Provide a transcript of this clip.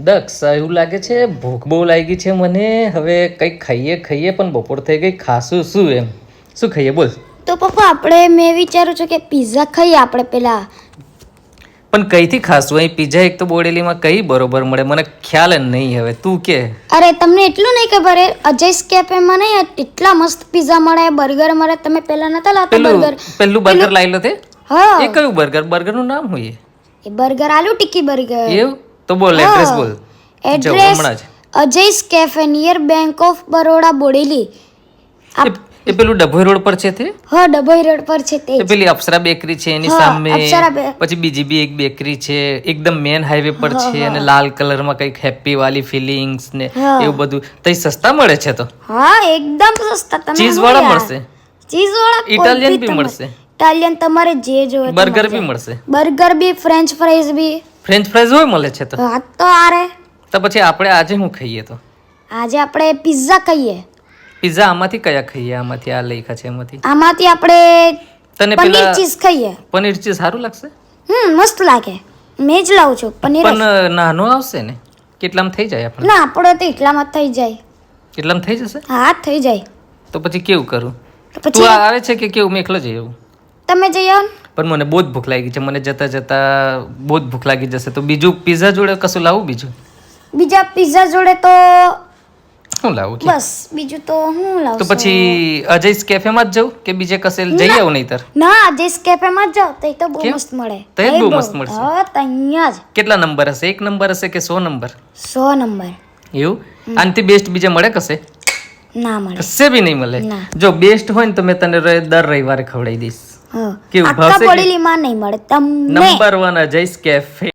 દક્ષ એવું લાગે છે ભૂખ બહુ લાગી છે મને. હવે કંઈક ખાઈએ પણ બપોર થઈ ગઈ. ખાશું શું એમ? શું ખાઈએ બોલ? તો પપ્પા મેં વિચારું છું કે પિઝા ખાઈએ આપણે પેલા. પણ કઈથી ખાશું? અહીં પિઝા એક તો બોડેલીમાં કઈ બરોબર મળે મને ખ્યાલ જ નહીં. હવે તું કે. અરે તમને એટલું નહીં ખબર અજયસ કેફેમાં નહીં એટલા મસ્ત પિઝા મળે, બર્ગર મળે. તમે પેલા નતા લાવતા બર્ગર? પેલું બર્ગર લાવી લો તે. હા એ કયું બર્ગર? બર્ગરનું નામ હોય એ બર્ગર આલુ ટિક્કી બર્ગર. એવું તો બોલ, એડ્રેસ બોલ. Address Ajay's cafe near bank of Baroda Bodeli. એ પેલું ડભોઈ રોડ પર છે તે? હા ડભોઈ રોડ પર છે તે. પેલી અપ્સરા બેકરી છે એની સામે. પછી બીજી બી એક બેકરી છે એકદમ મેન હાઈવે પર છે અને લાલ કલરમાં કઈક હેપી વાલી ફીલિંગ્સ ને એવું બધું. તઈ સસ્તા મળે છે તો? હા એકદમ સસ્તા. તમે ચીઝ વાળા મળશે? ચીઝ વાળા ઇટાલિયન બી મળશે? ઇટાલિયન તમારે જે જોઈએ. બર્ગર બી મળશે? બર્ગર બી, ફ્રેન્ચ ફ્રાઈઝ બી. ફ્રેન્ચ ફ્રાઈઝ હોય મળે છે તો? હા તો આરે. તો પછી આપણે આજે શું ખાઈએ? તો આજે આપણે પિઝા ખાઈએ. પિઝા આમાંથી કયા ખાઈએ? આમાંથી આ લઈ છે એમાંથી? આમાંથી આપણે તને પનીર ચીઝ ખાઈએ. પનીર ચીઝ સારું લાગશે? મસ્ત લાગે. મેં જ લાવું છું પનીર. પણ નાનો આવશે ને? કેટલામાં થઈ જાય આપણે? ના આપણે તો એટલામાં થઈ જાય. કેટલામાં થઈ જશે? હા થઈ જાય. તો પછી કેવું કરું? તો તું આવે છે કે કેવું? મેં એકલો જઈ આવું? તમે જઈ આવો. પણ મને બહુ જ ભૂખ લાગી છે. મને જતા જતા બહુ જ ભૂખ લાગી જશે. તો બીજું પિઝા જોડે કશું લાવું? બીજા પિઝા જોડે તો શું લાવું? બસ બીજું તો હું લાવું. તો પછી અજયસ કેફેમાં જ જવું કે બીજે કશે જઈ આવું? નહીતર ના અજયસ કેફેમાં જ જાઓ તો તો બહુ મસ્ત મળે. તો એ બહુ મસ્ત મળશે? હા ત્યાં જ. કેટલા નંબર હશે? 1 નંબર હશે કે 100 નંબર? 100 નંબર. એવું? આનાથી બેસ્ટ બીજે મળે કશે? ના મળે. કશે બી નહીં મળે? જો બેસ્ટ હોય ને તો મેં તને દર રવિવારે ખવડાવી દઈશ. કેવું ભાવશે? બોડેલીમાં નહીં મળે તમને. Number 1 Ajay's cafe.